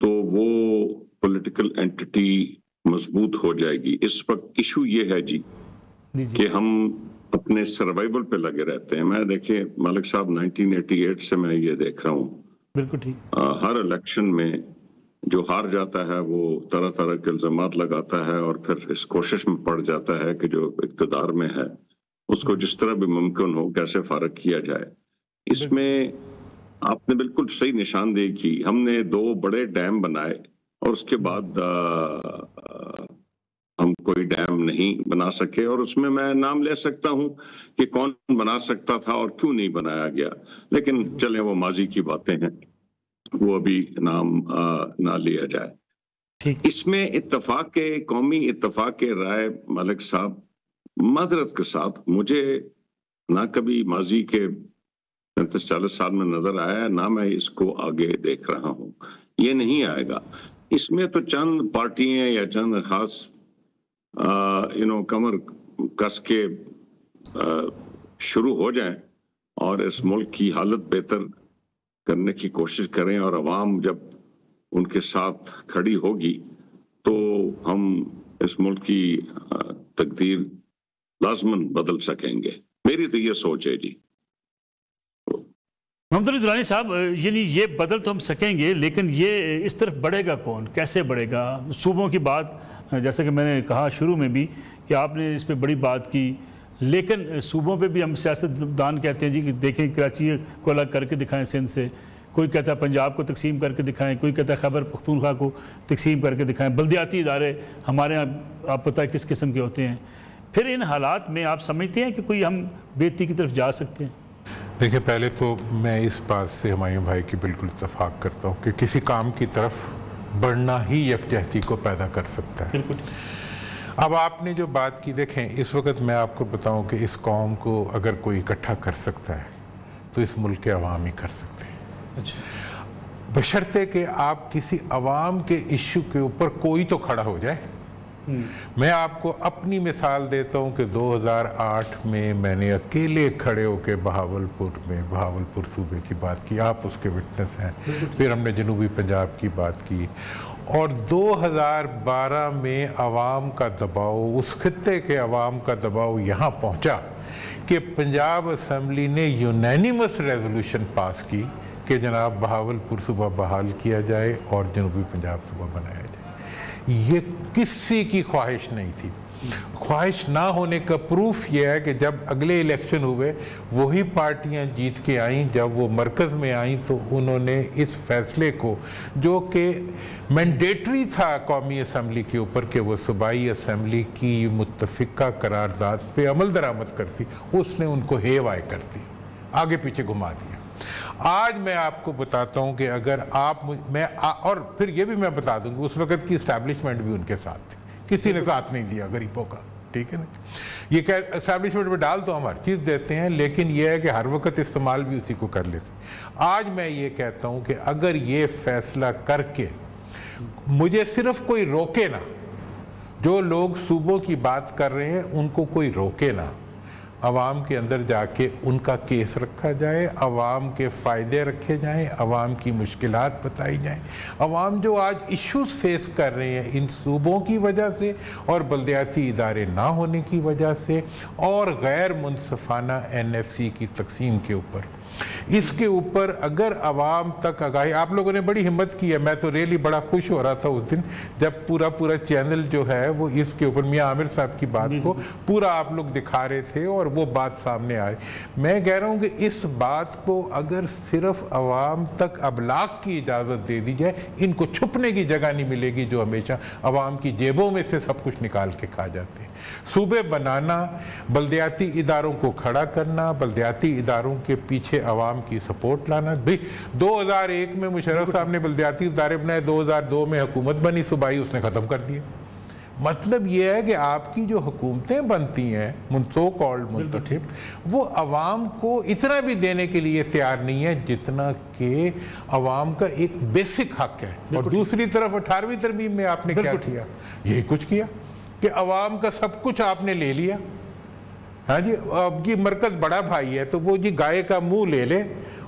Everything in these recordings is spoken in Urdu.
تو وہ پولیٹیکل اینٹی مضبوط ہو جائے گی. اس وقت ایشو یہ ہے جی کہ ہم اپنے سروائیول پہ لگے رہتے ہیں. میں دیکھیں ملک صاحب 1988 سے میں یہ دیکھ رہا ہوں, بالکل ٹھیک, ہر الیکشن میں جو ہار جاتا ہے وہ طرح طرح کے الزامات لگاتا ہے اور پھر اس کوشش میں پڑ جاتا ہے کہ جو اقتدار میں ہے اس کو جس طرح بھی ممکن ہو کیسے فارغ کیا جائے. اس میں آپ نے بالکل صحیح نشاندہی کی. ہم نے 2 بڑے ڈیم بنائے اور اس کے بعد ہم کوئی ڈیم نہیں بنا سکے, اور اس میں نام لے سکتا ہوں کہ کون بنا سکتا تھا اور کیوں نہیں بنایا گیا, لیکن چلیں وہ ماضی کی باتیں ہیں, وہ ابھی نام نہ لیا جائے. اس میں قومی اتفاق رائے ملک صاحب معذرت کے ساتھ مجھے نہ کبھی ماضی کے 35-40 سال میں نظر آیا, نہ میں اس کو آگے دیکھ رہا ہوں. یہ نہیں آئے گا. اس میں تو چند پارٹیاں یا چند خاص کمر کس کے شروع ہو جائیں اور اس ملک کی حالت بہتر کرنے کی کوشش کریں, اور عوام جب ان کے ساتھ کھڑی ہوگی تو ہم اس ملک کی تقدیر لازماً بدل سکیں گے. میری تو یہ سوچ ہے جی. محمد علی درانی صاحب, یعنی یہ بدل تو ہم سکیں گے, لیکن یہ اس طرف بڑھے گا کون, کیسے بڑھے گا؟ صوبوں کی بات جیسا کہ میں نے کہا شروع میں بھی کہ آپ نے اس پہ بڑی بات کی, لیکن صوبوں پہ بھی ہم سیاست دان کہتے ہیں جی کہ دیکھیں کراچی کو الگ کر کے دکھائیں سندھ سے, کوئی کہتا ہے پنجاب کو تقسیم کر کے دکھائیں, کوئی کہتا ہے خیبر پختونخوا کو تقسیم کر کے دکھائیں. بلدیاتی ادارے ہمارے یہاں آپ پتہ ہے کس قسم کے ہوتے ہیں. پھر ان حالات میں آپ سمجھتے ہیں کہ کوئی ہم بہتری کی طرف جا سکتے ہیں؟ دیکھیں, پہلے تو میں اس بات سے ہمایوں بھائی کی بالکل اتفاق کرتا ہوں کہ کسی کام کی طرف بڑھنا ہی یکجہتی کو پیدا کر سکتا ہے. بالکل. اب آپ نے جو بات کی, دیکھیں اس وقت میں آپ کو بتاؤں کہ اس قوم کو اگر کوئی اکٹھا کر سکتا ہے تو اس ملک کے عوام ہی کر سکتے ہیں. اچھا. بشرطے کہ آپ کسی عوام کے ایشو کے اوپر کوئی تو کھڑا ہو جائے. میں آپ کو اپنی مثال دیتا ہوں کہ 2008 میں نے اکیلے کھڑے ہو کے بہاولپور صوبے کی بات کی, آپ اس کے وٹنس ہیں. پھر ہم نے جنوبی پنجاب کی بات کی, اور 2012 میں عوام کا دباؤ, اس خطے کے عوام کا دباؤ یہاں پہنچا کہ پنجاب اسمبلی نے یونینیمس ریزولوشن پاس کی کہ جناب بہاولپور صوبہ بحال کیا جائے اور جنوبی پنجاب صوبہ بنایا جائے. یہ کسی کی خواہش نہیں تھی. خواہش نہ ہونے کا پروف یہ ہے کہ جب اگلے الیکشن ہوئے وہی پارٹیاں جیت کے آئیں, جب وہ مرکز میں آئیں تو انہوں نے اس فیصلے کو جو کہ مینڈیٹری تھا قومی اسمبلی کے اوپر کہ وہ صوبائی اسمبلی کی متفقہ قرارداد پہ عمل درآمد کرتی, اس نے ان کو ہے وائے کرتی, آگے پیچھے گھما دیا. آج میں آپ کو بتاتا ہوں کہ اگر آپ اور پھر یہ بھی میں بتا دوں گا اس وقت کی اسٹیبلشمنٹ بھی ان کے ساتھ تھی, کسی نے ساتھ نہیں دیا غریبوں کا, ٹھیک ہے نا. یہ کہ اسٹیبلشمنٹ میں ڈال تو ہم ہر چیز دیتے ہیں, لیکن یہ ہے کہ ہر وقت استعمال بھی اسی کو کر لیتے. آج میں یہ کہتا ہوں کہ اگر یہ فیصلہ کر کے مجھے صرف کوئی روکے نا, جو لوگ صوبوں کی بات کر رہے ہیں ان کو کوئی روکے نا, عوام کے اندر جا کے ان کا کیس رکھا جائے, عوام کے فائدے رکھے جائیں, عوام کی مشکلات بتائی جائیں. عوام جو آج ایشوز فیس کر رہے ہیں ان صوبوں کی وجہ سے اور بلدیاتی ادارے نہ ہونے کی وجہ سے اور غیر منصفانہ NFC کی تقسیم کے اوپر, اس کے اوپر اگر عوام تک آگاہی, آپ لوگوں نے بڑی ہمت کی ہے. میں تو ریلی بڑا خوش ہو رہا تھا اس دن جب پورا چینل جو ہے وہ اس کے اوپر میاں عامر صاحب کی بات کو پورا آپ لوگ دکھا رہے تھے اور وہ بات سامنے آ رہی. میں کہہ رہا ہوں کہ اس بات کو اگر صرف عوام تک ابلاغ کی اجازت دے دی جائے, ان کو چھپنے کی جگہ نہیں ملے گی جو ہمیشہ عوام کی جیبوں میں سے سب کچھ نکال کے کھا جاتے ہیں. صوبے بنانا, بلدیاتی اداروں کو کھڑا کرنا, بلدیاتی اداروں کے پیچھے عوام کی سپورٹ لانا. 2001 میں مشرف صاحب نے بلدیاتی ادارے بنائے, 2002 میں حکومت بنی صوبائی, اس نے ختم کر دیا. مطلب یہ ہے کہ آپ کی جو حکومتیں بنتی ہیں سو کالڈ منتخب, وہ عوام کو اتنا بھی دینے کے لیے تیار نہیں ہے جتنا کہ عوام کا ایک بیسک حق ہے. اور دوسری طرف 18ویں ترمیم میں آپ نے کیا کیا, یہی کچھ کیا کہ عوام کا سب کچھ آپ نے لے لیا. ہاں جی, اب یہ مرکز بڑا بھائی ہے تو وہ جی گائے کا منہ لے لے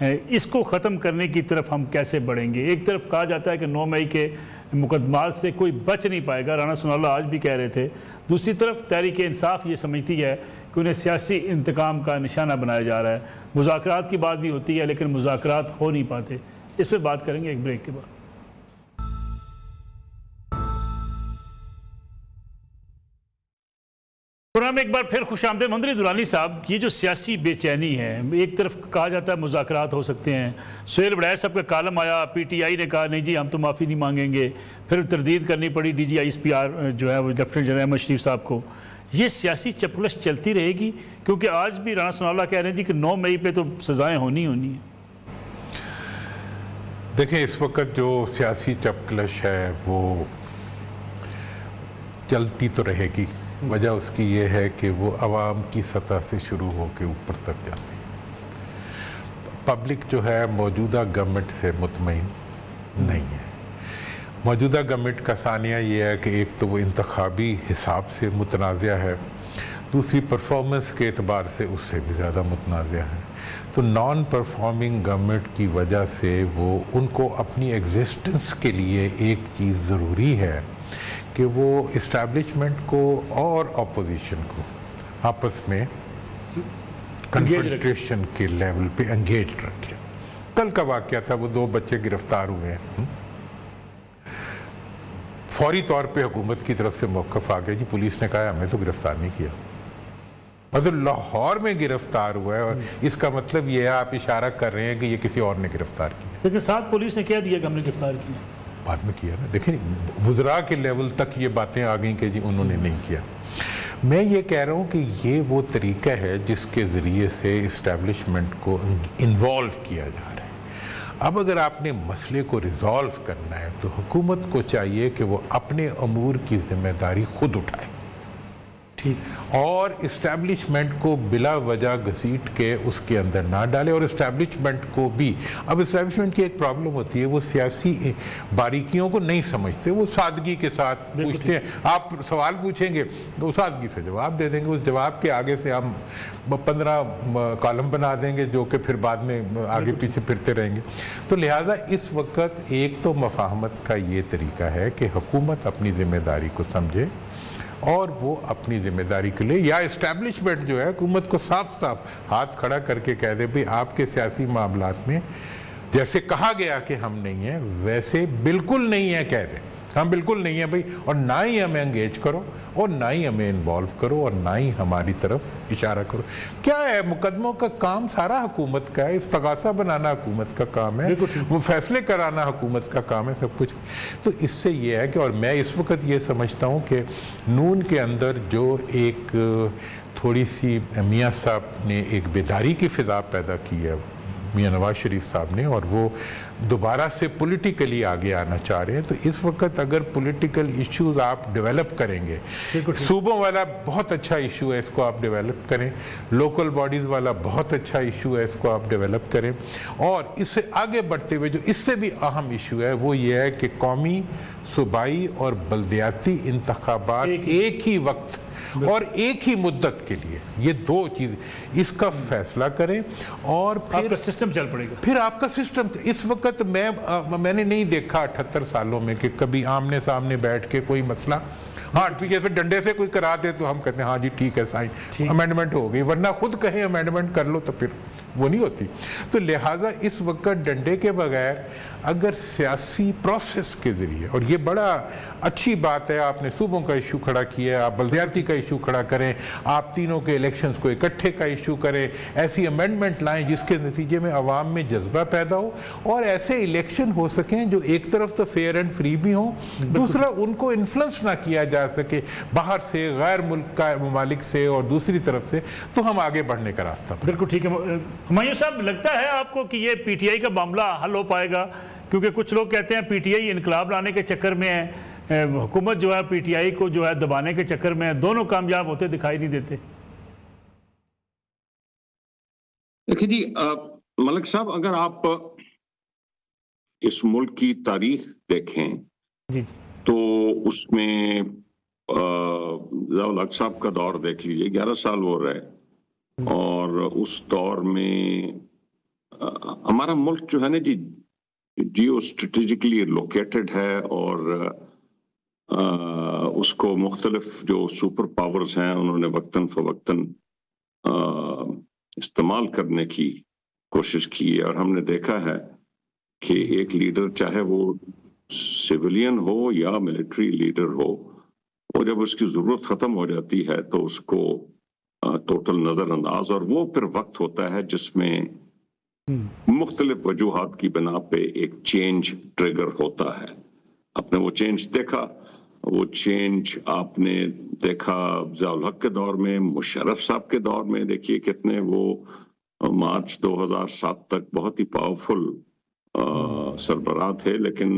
اس کو ختم کرنے کی طرف ہم کیسے بڑھیں گے؟ ایک طرف کہا جاتا ہے کہ 9 مئی کے مقدمات سے کوئی بچ نہیں پائے گا، رانا ثناء اللہ آج بھی کہہ رہے تھے، دوسری طرف تحریک انصاف یہ سمجھتی ہے کہ انہیں سیاسی انتقام کا نشانہ بنایا جا رہا ہے، مذاکرات کی بات بھی ہوتی ہے لیکن مذاکرات ہو نہیں پاتے۔ اس پہ بات کریں گے ایک بریک کے بعد۔ پروگرام ایک بار پھر خوش آمدید۔ محمد علی درانی صاحب، یہ جو سیاسی بے چینی ہے، ایک طرف کہا جاتا ہے مذاکرات ہو سکتے ہیں، سہیل وڑائچ صاحب کا کالم آیا، پی ٹی آئی نے کہا نہیں جی ہم تو معافی نہیں مانگیں گے، پھر تردید کرنی پڑی D G I S P R جو ہے وہ لیفٹیننٹ جنرل احمد شریف صاحب کو۔ یہ سیاسی چپلش چلتی رہے گی؟ کیونکہ آج بھی رانا ثناء اللہ کہہ رہے ہیں جی کہ 9 مئی پہ تو سزائیں ہونی ہیں۔ دیکھیں اس وقت جو سیاسی چپکلش ہے وہ چلتی تو رہے گی، وجہ اس کی یہ ہے کہ وہ عوام کی سطح سے شروع ہو کے اوپر تک جاتی ہے۔ پبلک جو ہے موجودہ گورنمنٹ سے مطمئن نہیں ہے۔ موجودہ گورنمنٹ کا ثانیہ یہ ہے کہ ایک تو وہ انتخابی حساب سے متنازع ہے، دوسری پرفارمنس کے اعتبار سے اس سے بھی زیادہ متنازع ہے۔ تو نان پرفارمنگ گورنمنٹ کی وجہ سے وہ ان کو اپنی ایگزسٹنس کے لیے ایک چیز ضروری ہے کہ وہ اسٹیبلشمنٹ کو اور اپوزیشن کو آپس میں کنفرنٹریشن کے لیول پہ انگیج رکھے۔ کل کا واقعہ تھا، وہ 2 بچے گرفتار ہوئے ہیں، فوری طور پہ حکومت کی طرف سے موقف آ گیا، جی پولیس نے کہا ہمیں تو گرفتار نہیں کیا، مطلب لاہور میں گرفتار ہوا ہے، اور اس کا مطلب یہ ہے آپ اشارہ کر رہے ہیں کہ یہ کسی اور نے گرفتار کیا، لیکن ساتھ پولیس نے کہہ دیا کہ ہم نے گرفتار کیا، بعد میں کیا نا۔ دیکھیں وزراء کے لیول تک یہ باتیں آ گئیں کہ جی انہوں نے نہیں کیا۔ میں یہ کہہ رہا ہوں کہ یہ وہ طریقہ ہے جس کے ذریعے سے اسٹیبلشمنٹ کو انوالو کیا جا رہا ہے۔ اب اگر آپ نے مسئلے کو ریزالو کرنا ہے تو حکومت کو چاہیے کہ وہ اپنے امور کی ذمہ داری خود اٹھائے اور اسٹیبلشمنٹ کو بلا وجہ گھسیٹ کے اس کے اندر نہ ڈالے، اور اسٹیبلشمنٹ کو بھی، اب اسٹیبلشمنٹ کی ایک پرابلم ہوتی ہے، وہ سیاسی باریکیوں کو نہیں سمجھتے، وہ سادگی کے ساتھ پوچھتے ہیں، آپ سوال پوچھیں گے وہ سادگی سے جواب دے دیں گے، اس جواب کے آگے سے ہم 15 کالم بنا دیں گے جو کہ پھر بعد میں آگے پیچھے پھرتے رہیں گے۔ تو لہٰذا اس وقت ایک تو مفاہمت کا یہ طریقہ ہے کہ حکومت اپنی ذمہ داری کو سمجھے اور وہ اپنی ذمہ داری کے لیے، یا اسٹیبلشمنٹ جو ہے حکومت کو صاف صاف ہاتھ کھڑا کر کے کہہ دے بھئی آپ کے سیاسی معاملات میں جیسے کہا گیا کہ ہم نہیں ہیں ویسے بالکل نہیں ہے، کہہ دیں ہم بالکل نہیں ہیں بھئی، اور نہ ہی ہمیں انگیج کرو اور نہ ہی ہمیں انوالو کرو اور نہ ہی ہماری طرف اشارہ کرو۔ کیا ہے مقدموں کا کام سارا حکومت کا ہے، استغاثہ بنانا حکومت کا کام ہے، وہ فیصلے کرانا حکومت کا کام ہے، سب کچھ۔ تو اس سے یہ ہے کہ، اور میں اس وقت یہ سمجھتا ہوں کہ نون کے اندر جو ایک تھوڑی سی میاں صاحب نے ایک بیداری کی فضا پیدا کی ہے میاں نواز شریف صاحب نے، اور وہ دوبارہ سے پولیٹیکلی آگے آنا چاہ رہے ہیں، تو اس وقت اگر پولیٹیکل ایشوز آپ ڈیولپ کریں گے، صوبوں والا بہت اچھا ایشو ہے، اس کو آپ ڈیولپ کریں، لوکل باڈیز والا بہت اچھا ایشو ہے، اس کو آپ ڈیولپ کریں، اور اس سے آگے بڑھتے ہوئے جو اس سے بھی اہم ایشو ہے وہ یہ ہے کہ قومی، صوبائی اور بلدیاتی انتخابات ایک ہی وقت اور ایک ہی مدت کے لیے، یہ 2 چیز اس کا فیصلہ کریں، اور پھر آپ کا سسٹم چل پڑے گا۔ پھر آپ کا سسٹم، اس وقت میں نے نہیں دیکھا 78 سالوں میں کہ کبھی آمنے سامنے بیٹھ کے کوئی مسئلہ، ہاں جیسے ڈنڈے سے کوئی کرا دے تو ہم کہتے ہیں ہاں جی ٹھیک ہے سائن امینڈمنٹ ہو گئی، ورنہ خود کہیں امینڈمنٹ کر لو تو پھر وہ نہیں ہوتی۔ تو لہٰذا اس وقت ڈنڈے کے بغیر اگر سیاسی پروسیس کے ذریعے، اور یہ بڑا اچھی بات ہے، آپ نے صوبوں کا ایشو کھڑا کیا ہے، آپ بلدیاتی کا ایشو کھڑا کریں، آپ تینوں کے الیکشنز کو اکٹھے کا ایشو کریں، ایسی امینڈمنٹ لائیں جس کے نتیجے میں عوام میں جذبہ پیدا ہو، اور ایسے الیکشن ہو سکیں جو ایک طرف تو فیئر اینڈ فری بھی ہوں، دوسرا ان کو انفلوئنس نہ کیا جا سکے باہر سے، غیر ملک کا ممالک سے، اور دوسری طرف سے، تو ہم آگے بڑھنے کا راستہ۔ بالکل ٹھیک ہے ہمایوں صاحب، لگتا ہے آپ کو کہ یہ پی ٹی آئی کا معاملہ حل ہو پائے گا؟ کیونکہ کچھ لوگ کہتے ہیں پی ٹی آئی انقلاب لانے کے چکر میں ہے، حکومت جو ہے پی ٹی آئی کو جو ہے دبانے کے چکر میں ہے، دونوں کامیاب ہوتے دکھائی نہیں دیتے۔ دیکھیں جی ملک صاحب، اگر آپ اس ملک کی تاریخ دیکھیں تو اس میں ضیاء الحق صاحب کا دور دیکھ لیجئے، 11 سال وہ رہے، اور اس دور میں ہمارا ملک جو ہے نا جی جیو اسٹریٹجکلی لوکیٹڈ ہے اور اس کو مختلف جو سپر پاورز ہیں انہوں نے وقتاً فوقتاً استعمال کرنے کی کوشش کی ہے، اور ہم نے دیکھا ہے کہ ایک لیڈر چاہے وہ سیولین ہو یا ملٹری لیڈر ہو، وہ جب اس کی ضرورت ختم ہو جاتی ہے تو اس کو ٹوٹل نظر انداز، اور وہ پھر وقت ہوتا ہے جس میں مختلف وجوہات کی بنا پہ ایک چینج ٹریگر ہوتا ہے۔ آپ نے وہ چینج دیکھا، وہ چینج آپ نے دیکھا ضیاء الحق کے دور میں، مشرف صاحب کے دور میں، دیکھیے کتنے وہ مارچ 2007 تک بہت ہی پاورفل سربراہ تھے، لیکن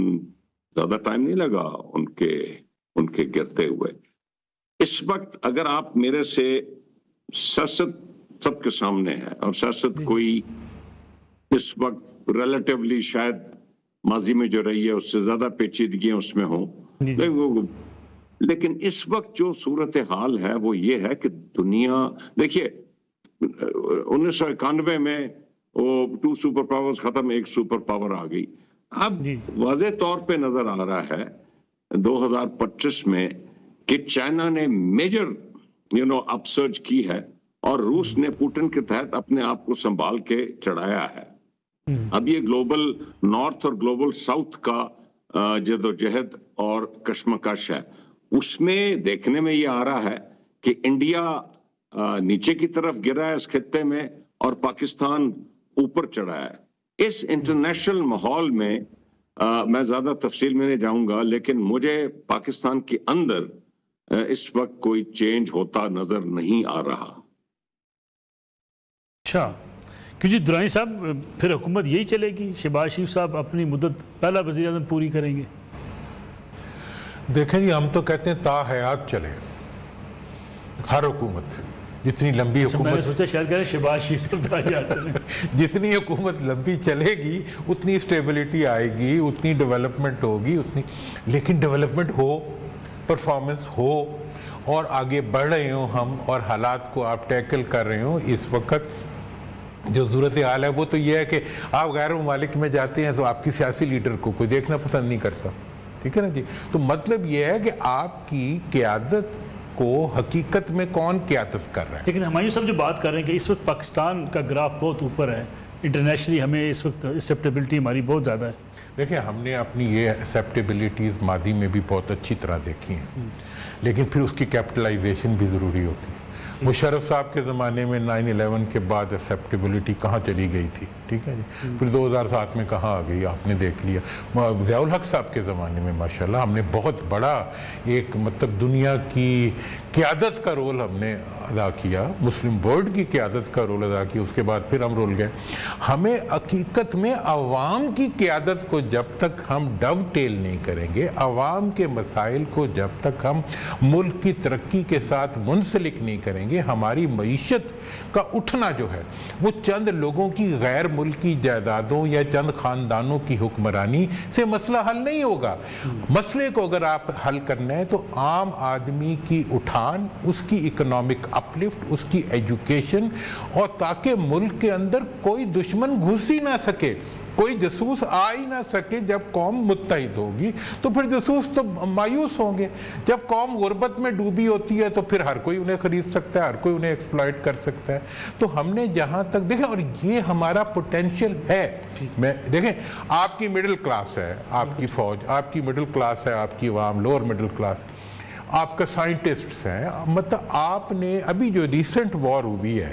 زیادہ ٹائم نہیں لگا ان کے گرتے ہوئے۔ اس وقت اگر آپ میرے سے سیاست سب کے سامنے ہے، اور سیاست کوئی اس وقت ریلیٹیولی شاید ماضی میں جو رہی ہے اس سے زیادہ پیچیدگیاں اس میں ہوں، لیکن اس وقت جو صورتحال ہے وہ یہ ہے کہ دنیا، دیکھیے 1991 میں وہ 2 سپر پاورز ختم، ایک سپر پاور آ گئی۔ اب واضح طور پہ نظر آ رہا ہے 2025 میں کہ چائنا نے میجر اپ سرج کی ہے، اور روس نے پوٹن کے تحت اپنے آپ کو سنبھال کے چڑھایا ہے۔ اب یہ گلوبل نارتھ اور گلوبل ساؤتھ کا جدوجہد اور کشمکش ہے، اس میں دیکھنے میں یہ آ رہا ہے کہ انڈیا نیچے کی طرف گرا ہے اس خطے میں، اور پاکستان اوپر چڑھا ہے۔ اس انٹرنیشنل ماحول میں میں زیادہ تفصیل میں نہیں جاؤں گا، لیکن مجھے پاکستان کے اندر اس وقت کوئی چینج ہوتا نظر نہیں آ رہا۔ اچھا، کہ جی درانی صاحب پھر حکومت یہی چلے گی؟ شہباز شریف صاحب اپنی مدت پہلا وزیر اعظم پوری کریں گے؟ دیکھیں جی، ہم تو کہتے ہیں تا حیات چلے ہر حکومت، جتنی لمبی حکومت، میں نے سوچا شاید کہہ رہے شہباز شریف صاحب تا حیات چلیں، جتنی حکومت لمبی چلے گی اتنی اسٹیبلٹی آئے گی، اتنی ڈیولپمنٹ ہوگی، اتنی، لیکن ڈیولپمنٹ ہو، پرفارمنس ہو، اور آگے بڑھ رہے ہوں ہم، اور حالات کو آپ ٹیکل کر رہے ہوں۔ اس وقت جو صورتحال ہے وہ تو یہ ہے کہ آپ غیر ممالک میں جاتے ہیں تو آپ کی سیاسی لیڈر کو کوئی دیکھنا پسند نہیں کرتا، ٹھیک ہے نا جی؟ تو مطلب یہ ہے کہ آپ کی قیادت کو حقیقت میں کون قیادت کر رہا ہے؟ لیکن ہمایوں صاحب جو بات کر رہے ہیں کہ اس وقت پاکستان کا گراف بہت اوپر ہے، انٹرنیشنلی ہمیں اس وقت ایکسیپٹیبلٹی ہماری بہت زیادہ ہے۔ دیکھیں، ہم نے اپنی یہ ایکسیپٹیبلٹیز ماضی میں بھی بہت اچھی طرح دیکھی ہیں، لیکن پھر اس کی کیپٹلائزیشن بھی ضروری ہوتی ہے۔ مشرف صاحب کے زمانے میں 9/11 کے بعد ایکسیپٹیبلٹی کہاں چلی گئی تھی، ٹھیک ہے جی؟ پھر 2007 میں کہاں آ گئی، آپ نے دیکھ لیا۔ ضیاء الحق صاحب کے زمانے میں ماشاءاللہ ہم نے بہت بڑا ایک مطلب دنیا کی قیادت کا رول ہم نے ادا کیا، مسلم ورلڈ کی قیادت کا رول ادا کیا، اس کے بعد پھر ہم رول گئے۔ ہمیں حقیقت میں عوام کی قیادت کو جب تک ہم ڈو ٹیل نہیں کریں گے، عوام کے مسائل کو جب تک ہم ملک کی ترقی کے ساتھ منسلک نہیں کریں گے، ہماری معیشت کا اٹھنا جو ہے وہ چند لوگوں کی غیر ملکی جائیدادوں یا چند خاندانوں کی حکمرانی سے مسئلہ حل نہیں ہوگا۔ مسئلے کو اگر آپ حل کرنا ہے تو عام آدمی کی اٹھان، اس کی اکنامک اپلفٹ، اس کی ایجوکیشن، اور تاکہ ملک کے اندر کوئی دشمن گھس ہی نہ سکے، کوئی جاسوس آ ہی نہ سکے۔ جب قوم متحد ہوگی تو پھر جاسوس تو مایوس ہوں گے۔ جب قوم غربت میں ڈوبی ہوتی ہے تو پھر ہر کوئی انہیں خرید سکتا ہے، ہر کوئی انہیں ایکسپلائٹ کر سکتا ہے۔ تو ہم نے جہاں تک دیکھیں، اور یہ ہمارا پوٹینشیل ہے۔ میں دیکھیں، آپ کی مڈل کلاس ہے، آپ کی فوج، آپ کی مڈل کلاس ہے، آپ کی عوام لوور مڈل کلاس، آپ کا سائنٹسٹس ہیں، مطلب آپ نے ابھی جو ریسنٹ وار ہوئی ہے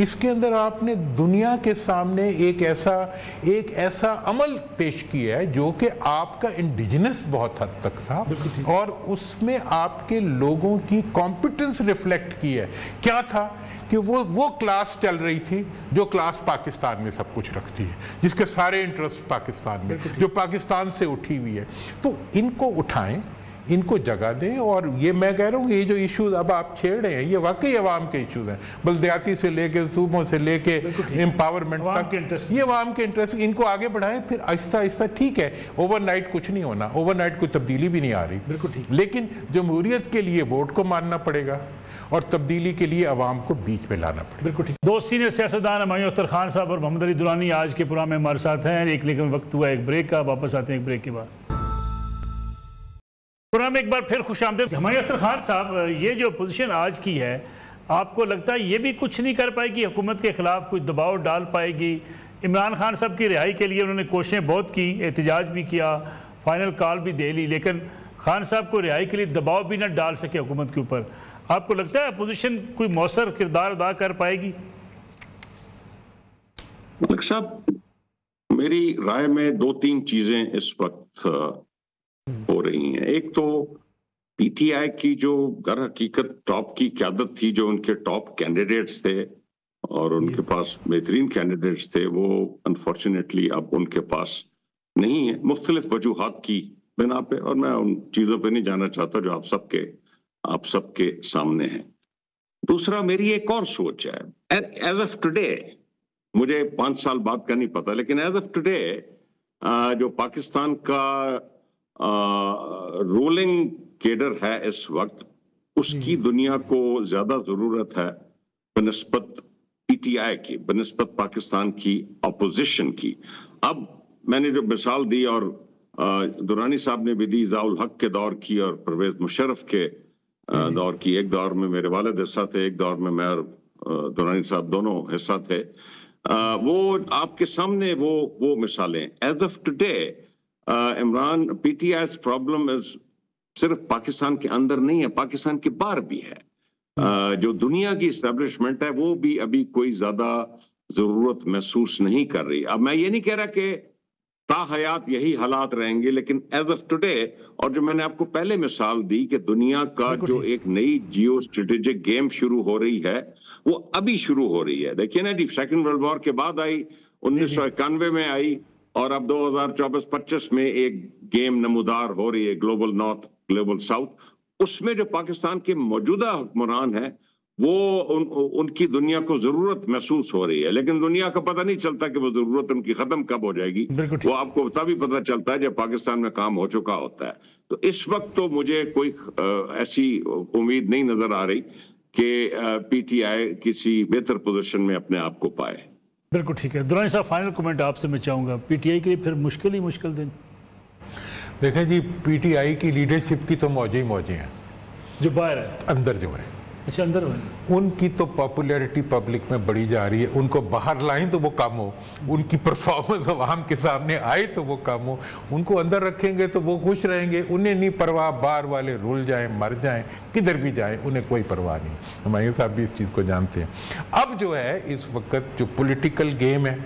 اس کے اندر آپ نے دنیا کے سامنے ایک ایسا عمل پیش کیا ہے جو کہ آپ کا انڈیجنس بہت حد تک تھا، اور اس میں آپ کے لوگوں کی کمپیٹنس ریفلیکٹ کی ہے۔ کیا تھا کہ وہ کلاس چل رہی تھی جو کلاس پاکستان میں سب کچھ رکھتی ہے، جس کے سارے انٹرسٹ پاکستان میں، جو پاکستان سے اٹھی ہوئی ہے۔ تو ان کو اٹھائیں، ان کو جگہ دیں، اور یہ میں کہہ رہا ہوں یہ جو ایشوز اب آپ چھیڑ رہے ہیں یہ واقعی عوام کے ایشوز ہیں، بلدیاتی سے لے کے صوبوں سے لے کے امپاورمنٹ تک، یہ عوام کے انٹرسٹ، ان کو آگے بڑھائیں، پھر آہستہ آہستہ، ٹھیک ہے اوور نائٹ کچھ نہیں ہونا، اوور نائٹ کوئی تبدیلی بھی نہیں آ رہی، لیکن جمہوریت کے لیے ووٹ کو ماننا پڑے گا، اور تبدیلی کے لیے عوام کو بیچ میں لانا پڑے. بالکل ٹھیک. دو سینئر سیاستدان ہمایوں اختر خان صاحب اور محمد علی درانی آج کے پروگرام میں ہمارے ساتھ ہیں. لیکن وقت ہوا ایک بریک کا, واپس آتے ہیں ایک بریک کے بعد. پروگرام میں ایک بار پھر خوش آمدید. ہمایوں اختر خان صاحب, یہ جو پوزیشن آج کی ہے, آپ کو لگتا ہے یہ بھی کچھ نہیں کر پائے گی, حکومت کے خلاف کوئی دباؤ ڈال پائے گی؟ عمران خان صاحب کی رہائی کے لیے انہوں نے کوششیں بہت کی, احتجاج بھی کیا, فائنل کال بھی دے لی, لیکن خان صاحب کو رہائی کے لیے دباؤ بھی نہ ڈال سکے حکومت کے اوپر. آپ کو لگتا ہے اپوزیشن کوئی مؤثر کردار ادا کر پائے گی؟ ملک صاحب, میری رائے میں دو تین چیزیں اس وقت ہو رہی ہیں. ایک تو پی ٹی آئی کی جو در حقیقت ٹاپ کی قیادت تھی, جو ان کے ٹاپ کینڈیڈیٹس تھے اور ان کے پاس بہترین کینڈیڈیٹس تھے, وہ انفارچونیٹلی اب ان کے پاس نہیں ہے, مختلف وجوہات کی بنا پہ, اور میں ان چیزوں پہ نہیں جانا چاہتا جو آپ سب کے سامنے ہیں. دوسرا, میری ایک اور سوچ ہے, ایز آف ٹوڈے, مجھے 5 سال بعد کا نہیں پتا, لیکن ایز آف ٹوڈے جو پاکستان کا رولنگ کیڈر ہے اس وقت, اس کی دنیا کو زیادہ ضرورت ہے بنسبت پی ٹی آئی کی, بنسبت پاکستان کی اپوزیشن کی. اب میں نے جو مثال دی اور درانی صاحب نے بھی دی, ضیاء الحق کے دور کی اور پرویز مشرف کے دور کی. ایک دور میں میرے والد حصہ تھے, ایک دور میں میں اور درانی صاحب دونوں حصہ تھے. وہ آپ کے سامنے وہ مثالیں. As of today Imran, P T I problem صرف پاکستان کے اندر نہیں ہے, پاکستان کے باہر بھی ہے. جو دنیا کی اسٹیبلشمنٹ ہے وہ بھی ابھی کوئی زیادہ ضرورت محسوس نہیں کر رہی. اب میں یہ نہیں کہہ رہا کہ تا حیات یہی حالات رہیں گے, لیکن ایز آف ٹوڈے, اور جو میں نے آپ کو پہلے مثال دی کہ دنیا کا جو ایک نئی جیو اسٹریٹجک گیم شروع ہو رہی ہے, وہ ابھی شروع ہو رہی ہے. دیکھیے نا جی, سیکنڈ ورلڈ وار کے بعد آئی, 1991 میں آئی, اور اب 2024-25 میں ایک گیم نمودار ہو رہی ہے, گلوبل نارتھ گلوبل ساؤتھ. اس میں جو پاکستان کے موجودہ حکمران ہیں وہ ان کی دنیا کو ضرورت محسوس ہو رہی ہے, لیکن دنیا کا پتہ نہیں چلتا کہ وہ ضرورت ان کی ختم کب ہو جائے گی. وہ آپ کو تبھی پتہ چلتا ہے جب پاکستان میں کام ہو چکا ہوتا ہے. تو اس وقت تو مجھے کوئی ایسی امید نہیں نظر آ رہی کہ پی ٹی آئی کسی بہتر پوزیشن میں اپنے آپ کو پائے. بالکل ٹھیک ہے. درانی صاحب, فائنل کومنٹ آپ سے میں چاہوں گا. پی ٹی آئی کے لیے پھر مشکل دن. دیکھیں جی, پی ٹی آئی کی لیڈرشپ کی تو موجیں ہیں, جو باہر ہے, اندر جو ہے, اچھا اندر والے, ان کی تو پاپولیرٹی پبلک میں بڑھی جا رہی ہے. ان کو باہر لائیں تو وہ کم ہو, ان کی پرفارمنس عوام کے سامنے آئے تو وہ کم ہو. ان کو اندر رکھیں گے تو وہ خوش رہیں گے, انہیں نہیں پرواہ, باہر والے رول جائیں, مر جائیں, کدھر بھی جائیں, انہیں کوئی پرواہ نہیں. ہمایوں صاحب بھی اس چیز کو جانتے ہیں. اب جو ہے اس وقت جو پولیٹیکل گیم ہے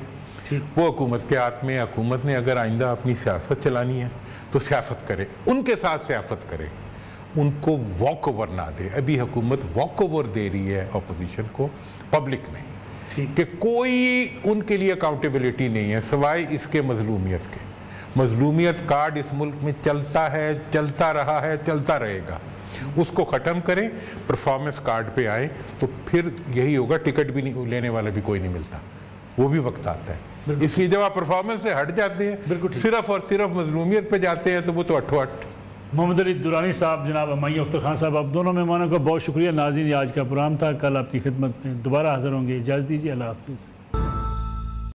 وہ حکومت کے ہاتھ میں. حکومت نے اگر آئندہ اپنی سیاست چلانی ہے تو سیاست کرے, ان کے ساتھ سیاست کرے, ان کو واک اوور نہ دے. ابھی حکومت واک اوور دے رہی ہے اپوزیشن کو پبلک میں, کہ کوئی ان کے لیے اکاؤنٹیبلٹی نہیں ہے سوائے اس کے مظلومیت کے. مظلومیت کارڈ اس ملک میں چلتا ہے, چلتا رہا ہے, چلتا رہے گا. اس کو ختم کریں, پرفارمنس کارڈ پہ آئیں, تو پھر یہی ہوگا. ٹکٹ بھی نہیں لینے والا بھی کوئی نہیں ملتا, وہ بھی وقت آتا ہے. اس لیے جب آپ پرفارمنس سے ہٹ جاتے ہیں, صرف اور صرف مظلومیت پہ جاتے ہیں, تو وہ تو اٹھو اٹھ. محمد علی درانی صاحب, جناب ہمایوں اختر خان صاحب, آپ دونوں مہمانوں کا بہت شکریہ. ناظرین, یہ آج کا پروگرام تھا. کل آپ کی خدمت میں دوبارہ حاضر ہوں گے. اجازت دیجیے, اللہ حافظ.